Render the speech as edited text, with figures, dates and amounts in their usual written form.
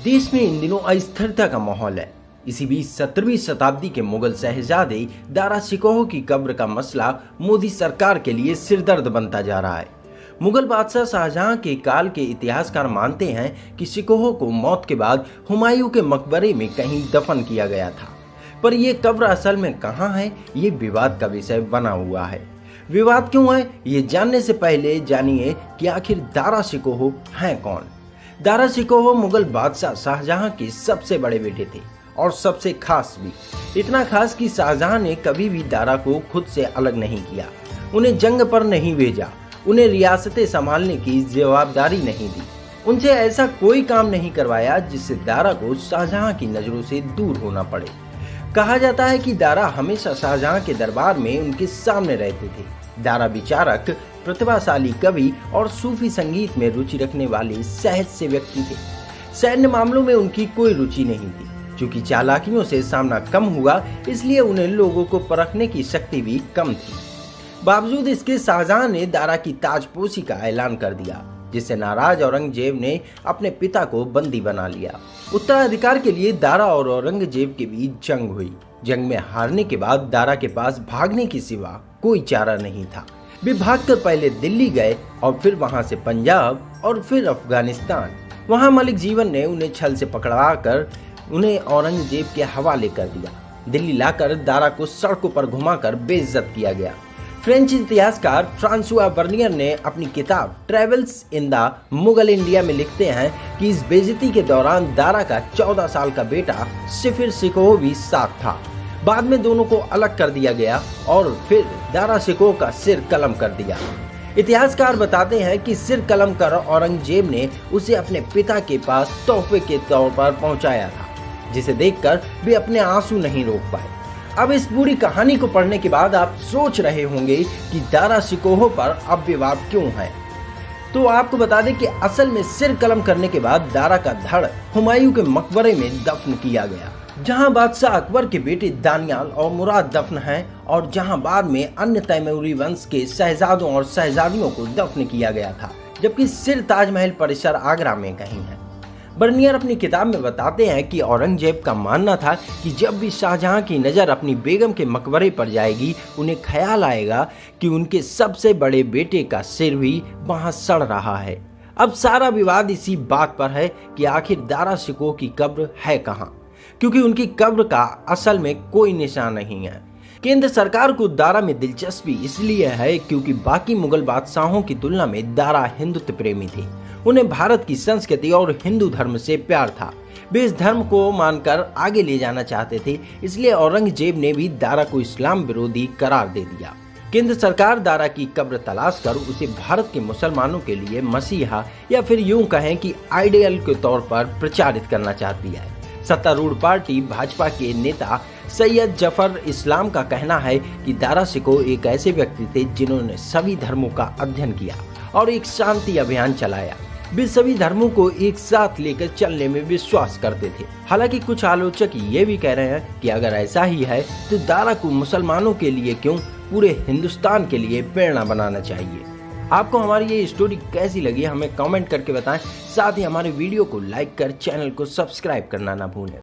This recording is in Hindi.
देश में इन दिनों अस्थिरता का माहौल है। इसी बीच 17वीं शताब्दी के मुगल शहजादे दारा शिकोह की कब्र का मसला मोदी सरकार के लिए सिरदर्द बनता जा रहा है। मुगल बादशाह शाहजहां के काल के इतिहासकार मानते हैं कि शिकोह को मौत के बाद हुमायूं के मकबरे में कहीं दफन किया गया था, पर यह कब्र असल में कहां है, ये विवाद का विषय बना हुआ है। विवाद क्यों है, ये जानने से पहले जानिए कि आखिर दारा शिकोह हैं कौन। दारा शिकोह मुगल बादशाह शाहजहां के सबसे बड़े बेटे थे और सबसे खास भी। इतना खास कि शाहजहां ने कभी भी दारा को खुद से अलग नहीं किया, उन्हें जंग पर नहीं भेजा, उन्हें रियासतें संभालने की जवाबदारी नहीं दी, उनसे ऐसा कोई काम नहीं करवाया जिससे दारा को शाहजहां की नजरों से दूर होना पड़े। कहा जाता है कि दारा हमेशा शाहजहां के दरबार में उनके सामने रहते थे। दारा विचारक, प्रतिभाशाली कवि और सूफी संगीत में रुचि रखने वाले सहज से व्यक्ति थे। सैन्य मामलों में उनकी कोई रुचि नहीं थी। चूंकि चालाकियों से सामना कम हुआ, इसलिए उन्हें लोगों को परखने की शक्ति भी कम थी। बावजूद इसके शाहजहां ने दारा की ताजपोशी का ऐलान कर दिया, जिससे नाराज औरंगजेब ने अपने पिता को बंदी बना लिया। उत्तराधिकार के लिए दारा और औरंगजेब के बीच जंग हुई। जंग में हारने के बाद दारा के पास भागने के सिवा कोई चारा नहीं था। वे भागकर पहले दिल्ली गए और फिर वहां से पंजाब और फिर अफगानिस्तान। वहां मलिक जीवन ने उन्हें छल से पकड़वाकर उन्हें औरंगजेब के हवाले कर दिया। दिल्ली लाकर दारा को सड़कों पर घुमाकर बेइज्जत किया गया। फ्रेंच इतिहासकार फ्रांसुआ बर्नियर ने अपनी किताब travels in the Mughal India में लिखते हैं कि इस बेइज्जती के दौरान दारा का 14 साल का बेटा सिफिर शिकोह भी साथ था। बाद में दोनों को अलग कर दिया गया और फिर दारा शिकोह का सिर कलम कर दिया। इतिहासकार बताते हैं कि सिर कलम कर औरंगजेब ने उसे अपने पिता के पास तोहफे के तौर पर पहुंचाया था, जिसे देखकर वे अपने आंसू नहीं रोक पाए। अब इस पूरी कहानी को पढ़ने के बाद आप सोच रहे होंगे कि दारा शिकोह पर अब विवाद क्यों है। तो आपको बता दें कि असल में सिर कलम करने के बाद दारा का धड़ हुमायूं के मकबरे में दफन किया गया, जहां बादशाह अकबर के बेटे दानियाल और मुराद दफन हैं और जहां बाद में अन्य तैमूरी वंश के शहजादों और शहजादियों को दफन किया गया था, जबकि सिर ताजमहल परिसर आगरा में कहीं है। बर्नियर अपनी किताब में बताते हैं कि औरंगजेब का मानना था कि जब भी शाहजहां की नज़र अपनी बेगम के मकबरे पर जाएगी, उन्हें ख्याल आएगा कि उनके सबसे बड़े बेटे का सिर भी वहां सड़ रहा है। अब सारा विवाद इसी बात पर है कि आखिर दारा शिकोह की कब्र है कहाँ, क्योंकि उनकी कब्र का असल में कोई निशान नहीं है। केंद्र सरकार को दारा में दिलचस्पी इसलिए है क्योंकि बाकी मुगल बादशाहों की तुलना में दारा हिंदुत्व प्रेमी थे। उन्हें भारत की संस्कृति और हिंदू धर्म से प्यार था। वे इस धर्म को मानकर आगे ले जाना चाहते थे, इसलिए औरंगजेब ने भी दारा को इस्लाम विरोधी करार दे दिया। केंद्र सरकार दारा की कब्र तलाश कर उसे भारत के मुसलमानों के लिए मसीहा या फिर यूं कहें कि आइडियल के तौर पर प्रचारित करना चाहती है। सत्तारूढ़ पार्टी भाजपा के नेता सैयद जफर इस्लाम का कहना है कि दारा शिकोह एक ऐसे व्यक्ति थे जिन्होंने सभी धर्मों का अध्ययन किया और एक शांति अभियान चलाया। वे सभी धर्मों को एक साथ लेकर चलने में विश्वास करते थे। हालांकि कुछ आलोचक ये भी कह रहे हैं कि अगर ऐसा ही है तो दारा को मुसलमानों के लिए क्यों, पूरे हिंदुस्तान के लिए प्रेरणा बनाना चाहिए। आपको हमारी ये स्टोरी कैसी लगी हमें कमेंट करके बताएं। साथ ही हमारे वीडियो को लाइक कर चैनल को सब्सक्राइब करना ना भूलें।